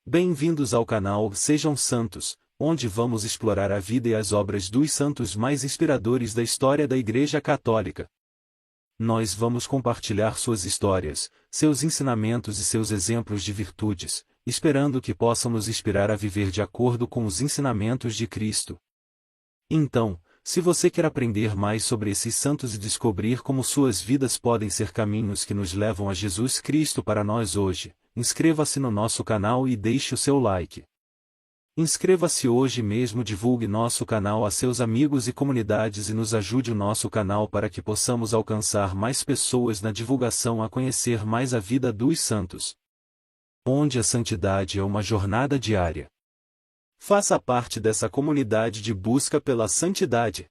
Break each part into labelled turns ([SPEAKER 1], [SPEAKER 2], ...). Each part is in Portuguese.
[SPEAKER 1] Bem-vindos ao canal Sejam Santos, onde vamos explorar a vida e as obras dos santos mais inspiradores da história da Igreja Católica. Nós vamos compartilhar suas histórias, seus ensinamentos e seus exemplos de virtudes, esperando que possam nos inspirar a viver de acordo com os ensinamentos de Cristo. Então, se você quer aprender mais sobre esses santos e descobrir como suas vidas podem ser caminhos que nos levam a Jesus Cristo para nós hoje, inscreva-se no nosso canal e deixe o seu like. Inscreva-se hoje mesmo, divulgue nosso canal a seus amigos e comunidades e nos ajude o nosso canal para que possamos alcançar mais pessoas na divulgação a conhecer mais a vida dos santos. Onde a santidade é uma jornada diária. Faça parte dessa comunidade de busca pela santidade.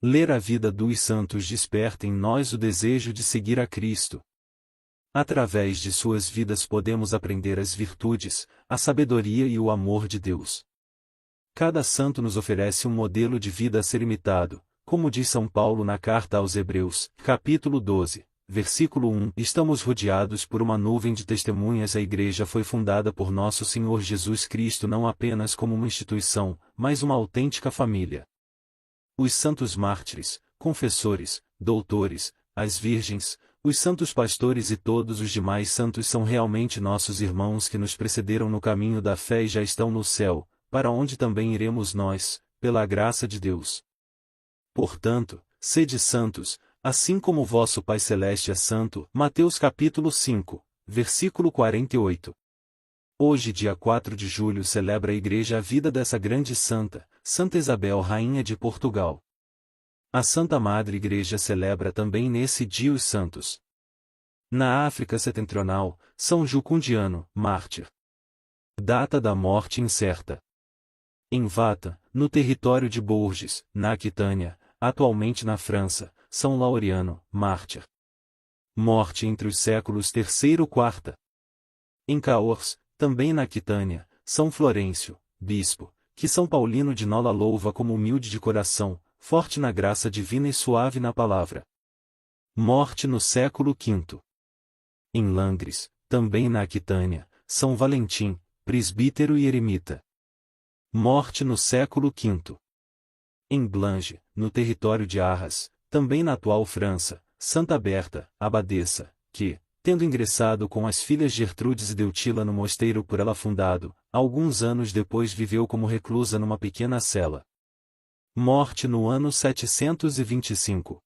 [SPEAKER 1] Ler a vida dos santos desperta em nós o desejo de seguir a Cristo. Através de suas vidas podemos aprender as virtudes, a sabedoria e o amor de Deus. Cada santo nos oferece um modelo de vida a ser imitado, como diz São Paulo na carta aos Hebreus, capítulo 12, versículo 1. Estamos rodeados por uma nuvem de testemunhas. A Igreja foi fundada por nosso Senhor Jesus Cristo não apenas como uma instituição, mas uma autêntica família. Os santos mártires, confessores, doutores, as virgens, os santos pastores e todos os demais santos são realmente nossos irmãos que nos precederam no caminho da fé e já estão no céu, para onde também iremos nós, pela graça de Deus. Portanto, sede santos, assim como o vosso Pai Celeste é santo. Mateus capítulo 5, versículo 48. Hoje, dia 4 de julho, celebra a Igreja a vida dessa grande santa, Santa Isabel, Rainha de Portugal. A Santa Madre Igreja celebra também nesse dia os santos. Na África Setentrional, São Jucundiano, mártir. Data da morte incerta. Em Vata, no território de Bourges, na Aquitânia, atualmente na França, São Laureano, mártir. Morte entre os séculos III e IV. Em Cahors, também na Aquitânia, São Florencio, bispo, que São Paulino de Nola louva como humilde de coração, forte na graça divina e suave na palavra. Morte no século V. Em Langres, também na Aquitânia, São Valentim, presbítero e eremita. Morte no século V. Em Blange, no território de Arras, também na atual França, Santa Berta, abadesa, que, tendo ingressado com as filhas Gertrudes e Deutila no mosteiro por ela fundado, alguns anos depois viveu como reclusa numa pequena cela. Morte no ano 725.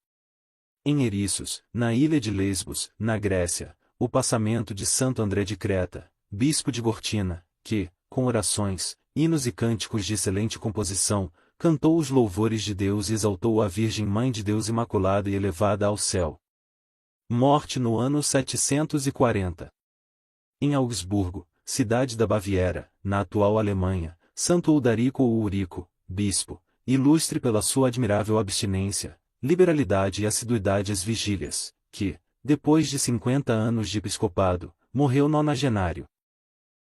[SPEAKER 1] Em Eriços, na ilha de Lesbos, na Grécia, o passamento de Santo André de Creta, bispo de Gortina, que, com orações, hinos e cânticos de excelente composição, cantou os louvores de Deus e exaltou a Virgem Mãe de Deus Imaculada e elevada ao céu. Morte no ano 740. Em Augsburgo, cidade da Baviera, na atual Alemanha, Santo Uldarico ou Urico, bispo, ilustre pela sua admirável abstinência, liberalidade e assiduidade às vigílias, que, depois de 50 anos de episcopado, morreu nonagenário.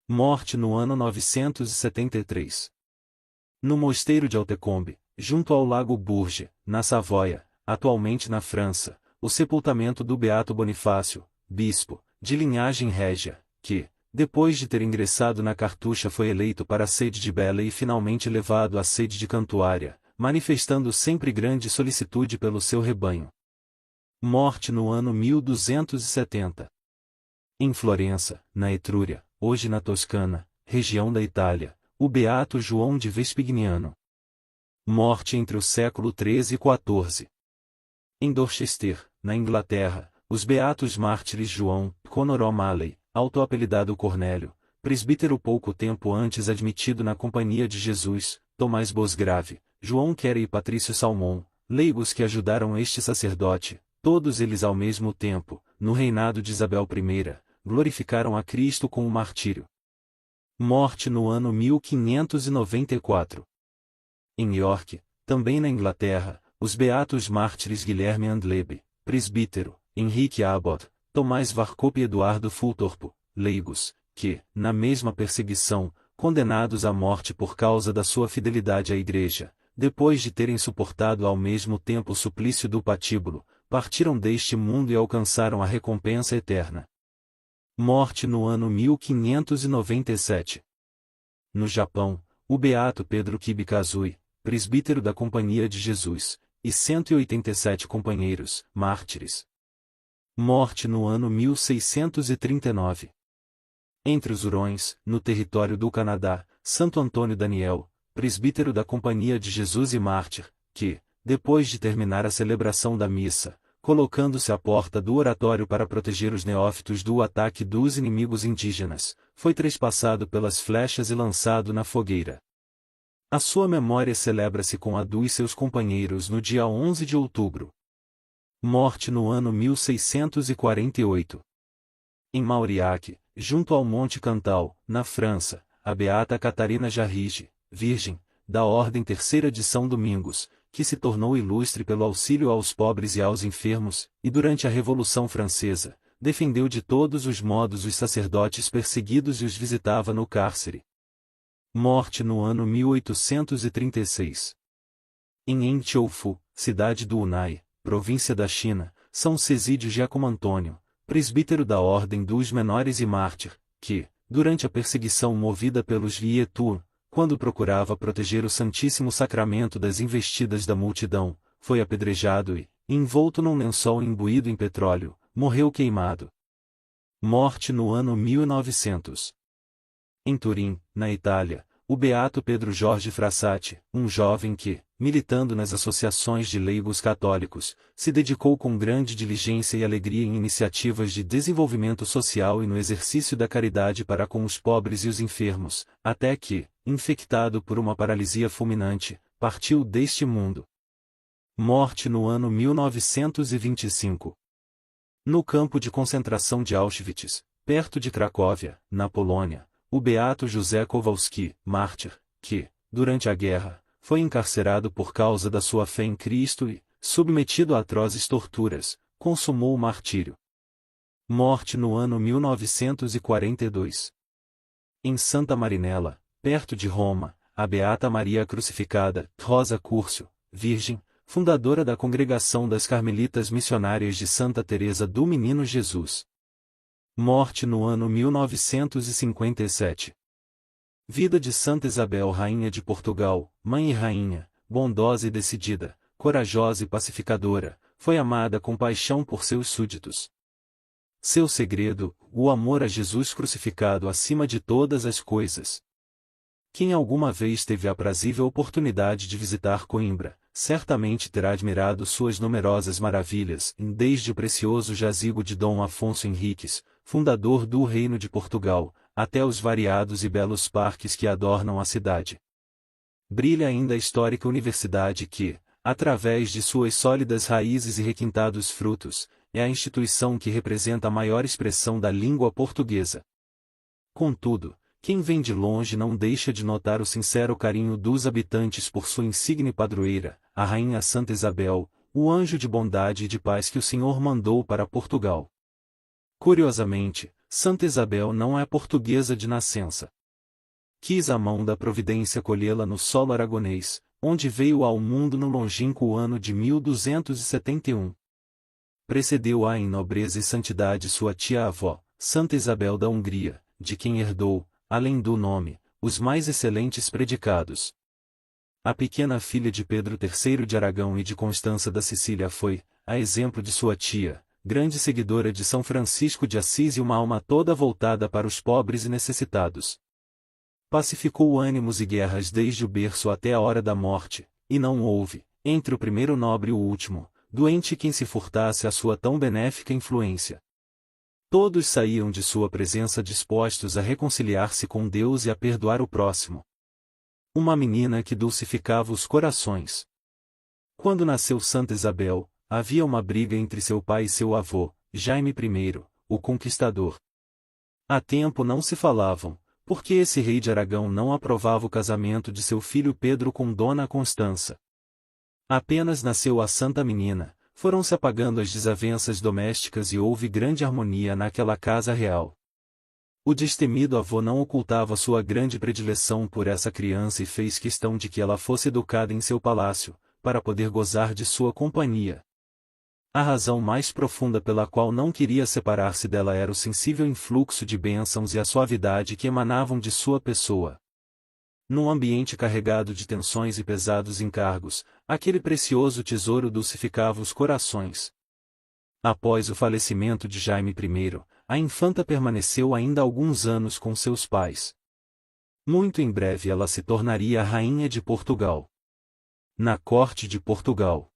[SPEAKER 1] Morte no ano 973. No mosteiro de Altecombe, junto ao lago Bourges, na Savoia, atualmente na França, o sepultamento do Beato Bonifácio, bispo, de linhagem régia, que, depois de ter ingressado na Cartucha foi eleito para a sede de Bela e finalmente levado à sede de Cantuária, manifestando sempre grande solicitude pelo seu rebanho. Morte no ano 1270. Em Florença, na Etrúria, hoje na Toscana, região da Itália, o Beato João de Vespignano. Morte entre o século XIII e XIV. Em Dorchester, na Inglaterra, os beatos mártires João, Conor O'Malley, auto-apelidado Cornélio, presbítero pouco tempo antes admitido na Companhia de Jesus, Tomás Bosgrave, João Quere e Patrício Salmão, leigos que ajudaram este sacerdote, todos eles ao mesmo tempo, no reinado de Isabel I, glorificaram a Cristo com o martírio. Morte no ano 1594. Em York, também na Inglaterra, os beatos mártires Guilherme Andleby, presbítero, Henrique Abbott, Tomás Varcope e Eduardo Fultorpo, leigos, que, na mesma perseguição, condenados à morte por causa da sua fidelidade à Igreja, depois de terem suportado ao mesmo tempo o suplício do patíbulo, partiram deste mundo e alcançaram a recompensa eterna. Morte no ano 1597. No Japão, o beato Pedro Kibikazui, presbítero da Companhia de Jesus, e 187 companheiros, mártires. Morte no ano 1639. Entre os Hurões, no território do Canadá, Santo Antônio Daniel, presbítero da Companhia de Jesus e mártir, que, depois de terminar a celebração da missa, colocando-se à porta do oratório para proteger os neófitos do ataque dos inimigos indígenas, foi trespassado pelas flechas e lançado na fogueira. A sua memória celebra-se com a dos seus companheiros no dia 11 de outubro. Morte no ano 1648. Em Mauriac, junto ao Monte Cantal, na França, a beata Catarina Jarrige, virgem, da Ordem Terceira de São Domingos, que se tornou ilustre pelo auxílio aos pobres e aos enfermos, e durante a Revolução Francesa, defendeu de todos os modos os sacerdotes perseguidos e os visitava no cárcere. Morte no ano 1836. Em Enchoufu, cidade do Hunai, província da China, São Cesídio Giacomo Antônio, presbítero da Ordem dos Menores e mártir, que, durante a perseguição movida pelos Vietur, quando procurava proteger o Santíssimo Sacramento das investidas da multidão, foi apedrejado e, envolto num lençol imbuído em petróleo, morreu queimado. Morte no ano 1900. Em Turim, na Itália, o beato Pedro Jorge Frassati, um jovem que, militando nas associações de leigos católicos, se dedicou com grande diligência e alegria em iniciativas de desenvolvimento social e no exercício da caridade para com os pobres e os enfermos, até que, infectado por uma paralisia fulminante, partiu deste mundo. Morte no ano 1925. No campo de concentração de Auschwitz, perto de Cracóvia, na Polônia, o beato José Kowalski, mártir, que, durante a guerra, foi encarcerado por causa da sua fé em Cristo e, submetido a atrozes torturas, consumou o martírio. Morte no ano 1942. Em Santa Marinella, perto de Roma, a beata Maria Crucificada, Rosa Curcio, virgem, fundadora da Congregação das Carmelitas Missionárias de Santa Teresa do Menino Jesus. Morte no ano 1957. Vida de Santa Isabel Rainha de Portugal, mãe e rainha, bondosa e decidida, corajosa e pacificadora, foi amada com paixão por seus súditos. Seu segredo, o amor a Jesus crucificado acima de todas as coisas. Quem alguma vez teve a aprazível oportunidade de visitar Coimbra, certamente terá admirado suas numerosas maravilhas, desde o precioso jazigo de Dom Afonso Henriques, fundador do Reino de Portugal, até os variados e belos parques que adornam a cidade. Brilha ainda a histórica universidade que, através de suas sólidas raízes e requintados frutos, é a instituição que representa a maior expressão da língua portuguesa. Contudo, quem vem de longe não deixa de notar o sincero carinho dos habitantes por sua insigne padroeira, a Rainha Santa Isabel, o anjo de bondade e de paz que o Senhor mandou para Portugal. Curiosamente, Santa Isabel não é portuguesa de nascença. Quis a mão da providência colhê-la no solo aragonês, onde veio ao mundo no longínquo ano de 1271. Precedeu-a em nobreza e santidade sua tia-avó, Santa Isabel da Hungria, de quem herdou, além do nome, os mais excelentes predicados. A pequena filha de Pedro III de Aragão e de Constança da Sicília foi, a exemplo de sua tia, grande seguidora de São Francisco de Assis e uma alma toda voltada para os pobres e necessitados. Pacificou ânimos e guerras desde o berço até a hora da morte, e não houve, entre o primeiro nobre e o último, doente quem se furtasse a sua tão benéfica influência. Todos saíam de sua presença dispostos a reconciliar-se com Deus e a perdoar o próximo. Uma menina que dulcificava os corações. Quando nasceu Santa Isabel, havia uma briga entre seu pai e seu avô, Jaime I, o Conquistador. Há tempo não se falavam, porque esse rei de Aragão não aprovava o casamento de seu filho Pedro com Dona Constança. Apenas nasceu a santa menina, foram-se apagando as desavenças domésticas e houve grande harmonia naquela casa real. O destemido avô não ocultava sua grande predileção por essa criança e fez questão de que ela fosse educada em seu palácio, para poder gozar de sua companhia. A razão mais profunda pela qual não queria separar-se dela era o sensível influxo de bênçãos e a suavidade que emanavam de sua pessoa. Num ambiente carregado de tensões e pesados encargos, aquele precioso tesouro dulcificava os corações. Após o falecimento de Jaime I, a infanta permaneceu ainda alguns anos com seus pais. Muito em breve ela se tornaria a rainha de Portugal. Na corte de Portugal.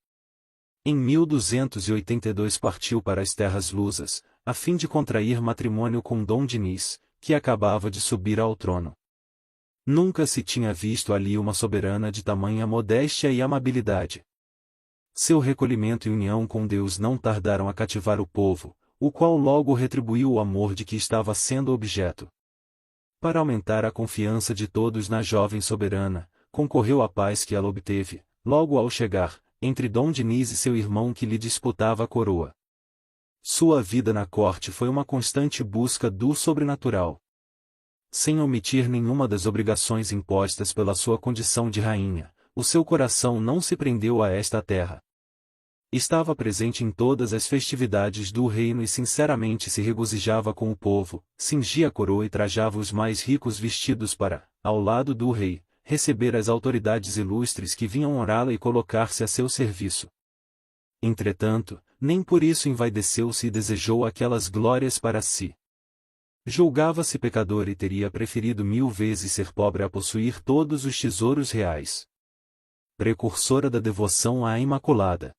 [SPEAKER 1] Em 1282 partiu para as terras lusas, a fim de contrair matrimônio com Dom Dinis, que acabava de subir ao trono. Nunca se tinha visto ali uma soberana de tamanha modéstia e amabilidade. Seu recolhimento e união com Deus não tardaram a cativar o povo, o qual logo retribuiu o amor de que estava sendo objeto. Para aumentar a confiança de todos na jovem soberana, concorreu a paz que ela obteve, logo ao chegar, entre Dom Dinis e seu irmão que lhe disputava a coroa. Sua vida na corte foi uma constante busca do sobrenatural. Sem omitir nenhuma das obrigações impostas pela sua condição de rainha, o seu coração não se prendeu a esta terra. Estava presente em todas as festividades do reino e sinceramente se regozijava com o povo, cingia a coroa e trajava os mais ricos vestidos para, ao lado do rei, receber as autoridades ilustres que vinham honrá-la e colocar-se a seu serviço. Entretanto, nem por isso envaideceu-se e desejou aquelas glórias para si. Julgava-se pecador e teria preferido 1000 vezes ser pobre a possuir todos os tesouros reais. Precursora da devoção à Imaculada.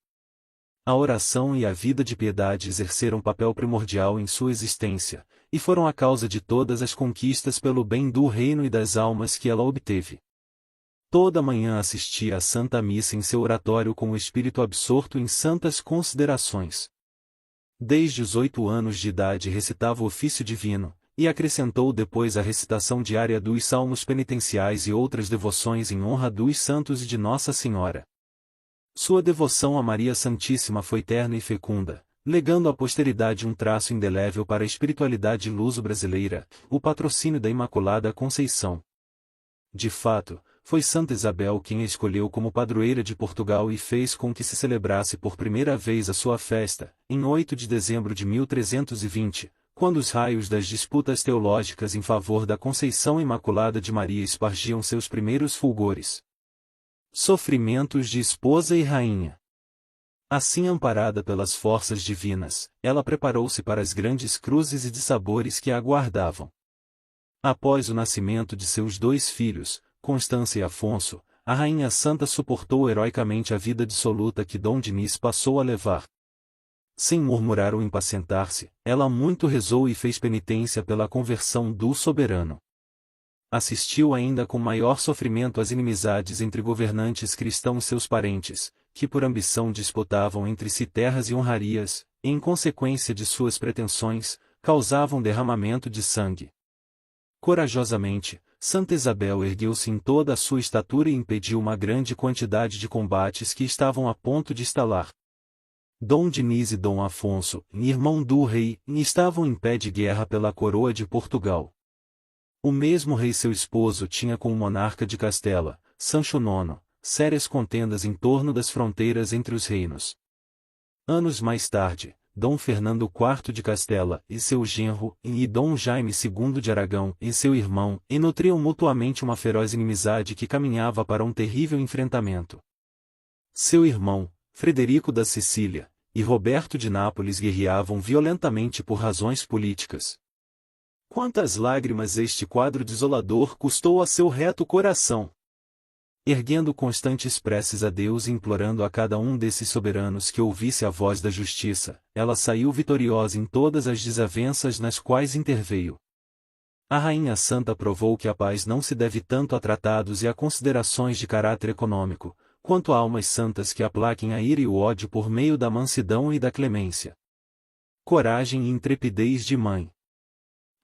[SPEAKER 1] A oração e a vida de piedade exerceram papel primordial em sua existência, e foram a causa de todas as conquistas pelo bem do reino e das almas que ela obteve. Toda manhã assistia à Santa Missa em seu oratório com o espírito absorto em santas considerações. Desde os 8 anos de idade recitava o ofício divino, e acrescentou depois a recitação diária dos salmos penitenciais e outras devoções em honra dos santos e de Nossa Senhora. Sua devoção a Maria Santíssima foi terna e fecunda, legando à posteridade um traço indelével para a espiritualidade luso-brasileira, o patrocínio da Imaculada Conceição. De fato, foi Santa Isabel quem a escolheu como padroeira de Portugal e fez com que se celebrasse por primeira vez a sua festa, em 8 de dezembro de 1320, quando os raios das disputas teológicas em favor da Conceição Imaculada de Maria espargiam seus primeiros fulgores. Sofrimentos de esposa e rainha. Assim amparada pelas forças divinas, ela preparou-se para as grandes cruzes e dissabores que a aguardavam. Após o nascimento de seus 2 filhos, Constança e Afonso, a Rainha Santa suportou heroicamente a vida dissoluta que Dom Dinis passou a levar. Sem murmurar ou impacientar-se, ela muito rezou e fez penitência pela conversão do soberano. Assistiu ainda com maior sofrimento às inimizades entre governantes cristãos e seus parentes, que por ambição disputavam entre si terras e honrarias, e em consequência de suas pretensões, causavam derramamento de sangue. Corajosamente, Santa Isabel ergueu-se em toda a sua estatura e impediu uma grande quantidade de combates que estavam a ponto de estalar. Dom Dinis e Dom Afonso, irmão do rei, estavam em pé de guerra pela coroa de Portugal. O mesmo rei seu esposo tinha com o monarca de Castela, Sancho IX, sérias contendas em torno das fronteiras entre os reinos. Anos mais tarde, Dom Fernando IV de Castela e seu genro, e Dom Jaime II de Aragão e seu irmão, nutriam mutuamente uma feroz inimizade que caminhava para um terrível enfrentamento. Seu irmão, Frederico da Sicília, e Roberto de Nápoles guerreavam violentamente por razões políticas. Quantas lágrimas este quadro desolador custou a seu reto coração! Erguendo constantes preces a Deus e implorando a cada um desses soberanos que ouvisse a voz da justiça, ela saiu vitoriosa em todas as desavenças nas quais interveio. A Rainha Santa provou que a paz não se deve tanto a tratados e a considerações de caráter econômico, quanto a almas santas que aplaquem a ira e o ódio por meio da mansidão e da clemência. Coragem e intrepidez de mãe.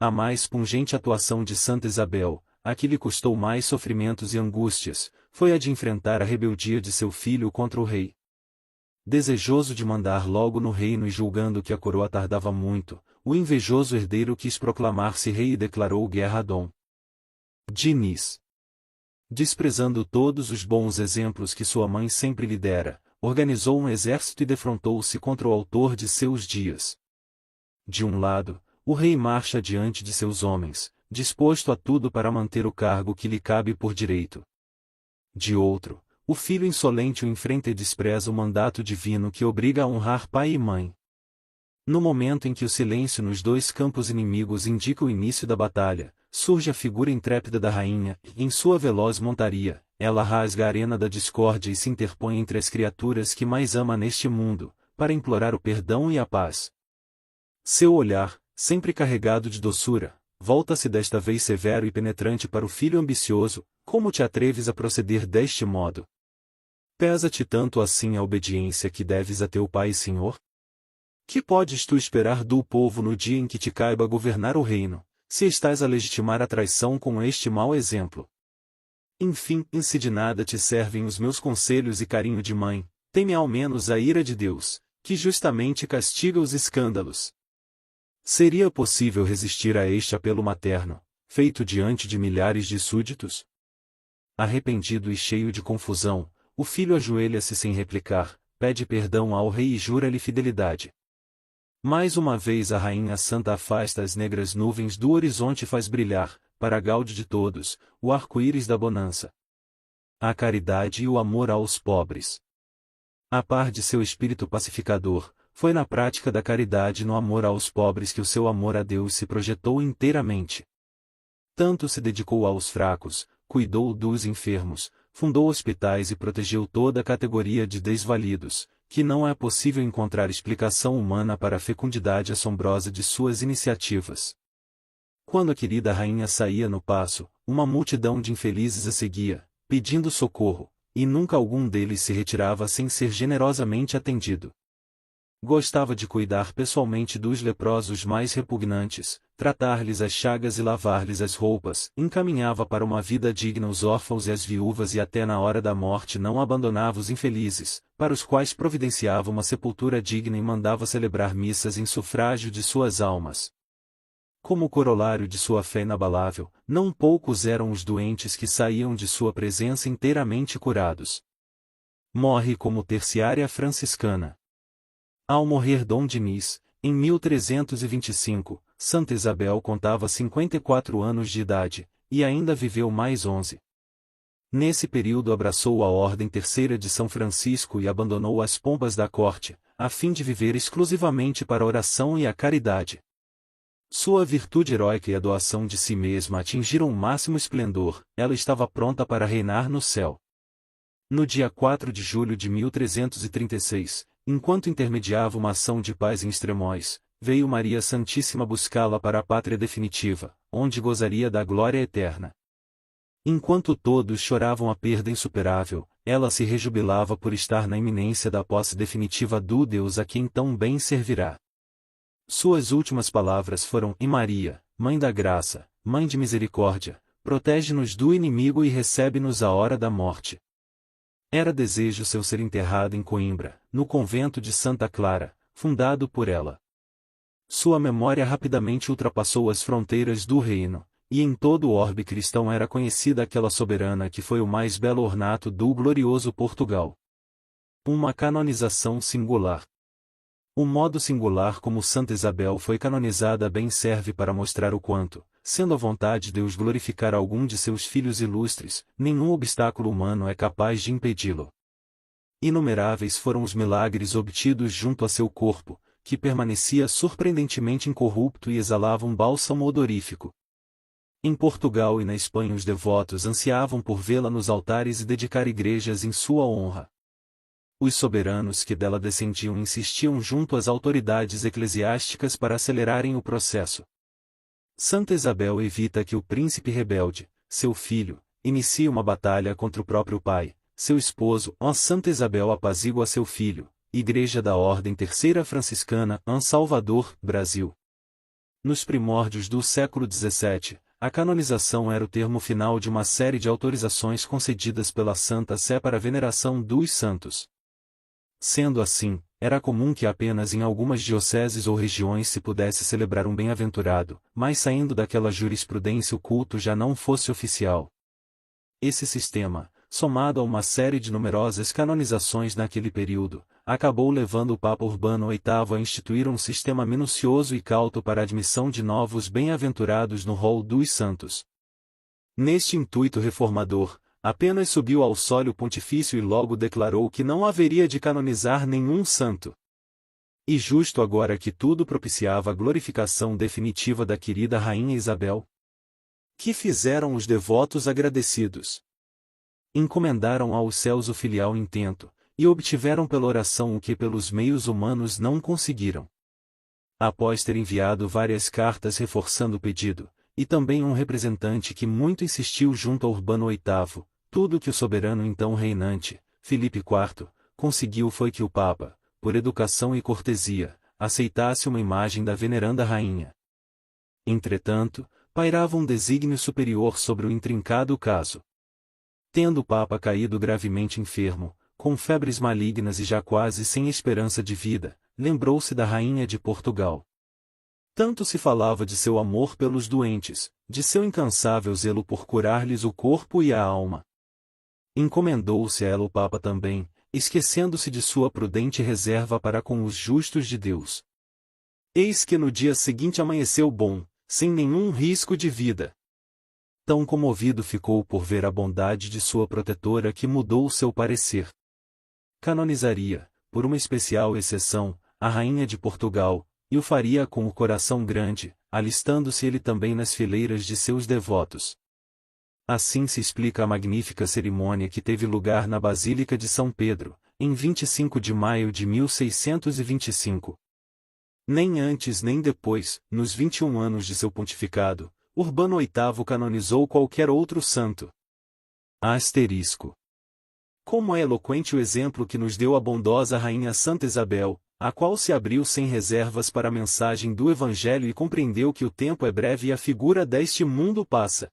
[SPEAKER 1] A mais pungente atuação de Santa Isabel, a que lhe custou mais sofrimentos e angústias, foi a de enfrentar a rebeldia de seu filho contra o rei. Desejoso de mandar logo no reino e julgando que a coroa tardava muito, o invejoso herdeiro quis proclamar-se rei e declarou guerra a Dom Dinis. Desprezando todos os bons exemplos que sua mãe sempre lhe dera, organizou um exército e defrontou-se contra o autor de seus dias. De um lado, o rei marcha diante de seus homens, disposto a tudo para manter o cargo que lhe cabe por direito. De outro, o filho insolente o enfrenta e despreza o mandato divino que obriga a honrar pai e mãe. No momento em que o silêncio nos dois campos inimigos indica o início da batalha, surge a figura intrépida da rainha, e em sua veloz montaria, ela rasga a arena da discórdia e se interpõe entre as criaturas que mais ama neste mundo, para implorar o perdão e a paz. Seu olhar, sempre carregado de doçura, volta-se desta vez severo e penetrante para o filho ambicioso: como te atreves a proceder deste modo? Pesa-te tanto assim a obediência que deves a teu pai e senhor? Que podes tu esperar do povo no dia em que te caiba governar o reino, se estás a legitimar a traição com este mau exemplo? Enfim, se de nada te servem os meus conselhos e carinho de mãe, teme ao menos a ira de Deus, que justamente castiga os escândalos. Seria possível resistir a este apelo materno, feito diante de milhares de súditos? Arrependido e cheio de confusão, o filho ajoelha-se sem replicar, pede perdão ao rei e jura-lhe fidelidade. Mais uma vez a Rainha Santa afasta as negras nuvens do horizonte e faz brilhar, para gáudio de todos, o arco-íris da bonança. A caridade e o amor aos pobres. A par de seu espírito pacificador, foi na prática da caridade e no amor aos pobres que o seu amor a Deus se projetou inteiramente. Tanto se dedicou aos fracos, cuidou dos enfermos, fundou hospitais e protegeu toda a categoria de desvalidos, que não é possível encontrar explicação humana para a fecundidade assombrosa de suas iniciativas. Quando a querida rainha saía no paço, uma multidão de infelizes a seguia, pedindo socorro, e nunca algum deles se retirava sem ser generosamente atendido. Gostava de cuidar pessoalmente dos leprosos mais repugnantes, tratar-lhes as chagas e lavar-lhes as roupas, encaminhava para uma vida digna os órfãos e as viúvas e até na hora da morte não abandonava os infelizes, para os quais providenciava uma sepultura digna e mandava celebrar missas em sufrágio de suas almas. Como corolário de sua fé inabalável, não poucos eram os doentes que saíam de sua presença inteiramente curados. Morre como terciária franciscana. Ao morrer Dom Dinis, em 1325, Santa Isabel contava 54 anos de idade, e ainda viveu mais 11. Nesse período abraçou a Ordem Terceira de São Francisco e abandonou as pompas da corte, a fim de viver exclusivamente para a oração e a caridade. Sua virtude heróica e a doação de si mesma atingiram o máximo esplendor, ela estava pronta para reinar no céu. No dia 4 de julho de 1336, enquanto intermediava uma ação de paz em Extremóis, veio Maria Santíssima buscá-la para a pátria definitiva, onde gozaria da glória eterna. Enquanto todos choravam a perda insuperável, ela se rejubilava por estar na iminência da posse definitiva do Deus a quem tão bem servirá. Suas últimas palavras foram: E Maria, Mãe da Graça, Mãe de Misericórdia, protege-nos do inimigo e recebe-nos à hora da morte. Era desejo seu ser enterrado em Coimbra, no convento de Santa Clara, fundado por ela. Sua memória rapidamente ultrapassou as fronteiras do reino, e em todo o orbe cristão era conhecida aquela soberana que foi o mais belo ornato do glorioso Portugal. Uma canonização singular. O modo singular como Santa Isabel foi canonizada bem serve para mostrar o quanto, sendo a vontade de Deus glorificar algum de seus filhos ilustres, nenhum obstáculo humano é capaz de impedi-lo. Inumeráveis foram os milagres obtidos junto a seu corpo, que permanecia surpreendentemente incorrupto e exalava um bálsamo odorífico. Em Portugal e na Espanha os devotos ansiavam por vê-la nos altares e dedicar igrejas em sua honra. Os soberanos que dela descendiam insistiam junto às autoridades eclesiásticas para acelerarem o processo. Santa Isabel evita que o príncipe rebelde, seu filho, inicie uma batalha contra o próprio pai, seu esposo. Santa Isabel apazigua seu filho. Igreja da Ordem Terceira Franciscana, Salvador, Brasil. Nos primórdios do século XVII, a canonização era o termo final de uma série de autorizações concedidas pela Santa Sé para a veneração dos santos. Sendo assim, era comum que apenas em algumas dioceses ou regiões se pudesse celebrar um bem-aventurado, mas saindo daquela jurisprudência o culto já não fosse oficial. Esse sistema, somado a uma série de numerosas canonizações naquele período, acabou levando o Papa Urbano VIII a instituir um sistema minucioso e cauto para a admissão de novos bem-aventurados no rol dos santos. Neste intuito reformador, apenas subiu ao sólio pontifício e logo declarou que não haveria de canonizar nenhum santo. E justo agora que tudo propiciava a glorificação definitiva da querida Rainha Isabel, que fizeram os devotos agradecidos? Encomendaram aos céus o filial intento, e obtiveram pela oração o que pelos meios humanos não conseguiram. Após ter enviado várias cartas reforçando o pedido, e também um representante que muito insistiu junto a Urbano VIII, tudo que o soberano então reinante, Filipe IV, conseguiu foi que o Papa, por educação e cortesia, aceitasse uma imagem da veneranda rainha. Entretanto, pairava um desígnio superior sobre o intrincado caso. Tendo o Papa caído gravemente enfermo, com febres malignas e já quase sem esperança de vida, lembrou-se da Rainha de Portugal. Tanto se falava de seu amor pelos doentes, de seu incansável zelo por curar-lhes o corpo e a alma. Encomendou-se a ela o Papa também, esquecendo-se de sua prudente reserva para com os justos de Deus. Eis que no dia seguinte amanheceu bom, sem nenhum risco de vida. Tão comovido ficou por ver a bondade de sua protetora que mudou o seu parecer. Canonizaria, por uma especial exceção, a Rainha de Portugal, e o faria com o coração grande, alistando-se ele também nas fileiras de seus devotos. Assim se explica a magnífica cerimônia que teve lugar na Basílica de São Pedro, em 25 de maio de 1625. Nem antes nem depois, nos 21 anos de seu pontificado, Urbano VIII canonizou qualquer outro santo. Asterisco. Como é eloquente o exemplo que nos deu a bondosa Rainha Santa Isabel, a qual se abriu sem reservas para a mensagem do Evangelho e compreendeu que o tempo é breve e a figura deste mundo passa.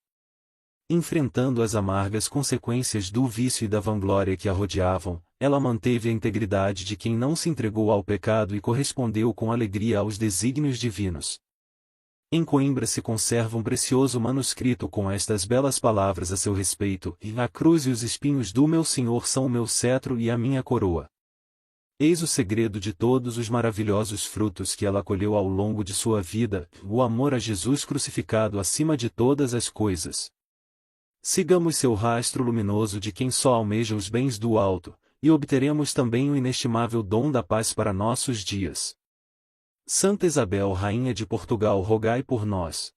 [SPEAKER 1] Enfrentando as amargas consequências do vício e da vanglória que a rodeavam, ela manteve a integridade de quem não se entregou ao pecado e correspondeu com alegria aos desígnios divinos. Em Coimbra se conserva um precioso manuscrito com estas belas palavras a seu respeito: "E a cruz e os espinhos do meu Senhor são o meu cetro e a minha coroa." Eis o segredo de todos os maravilhosos frutos que ela colheu ao longo de sua vida, o amor a Jesus crucificado acima de todas as coisas. Sigamos seu rastro luminoso de quem só almeja os bens do alto, e obteremos também o inestimável dom da paz para nossos dias. Santa Isabel, Rainha de Portugal, rogai por nós.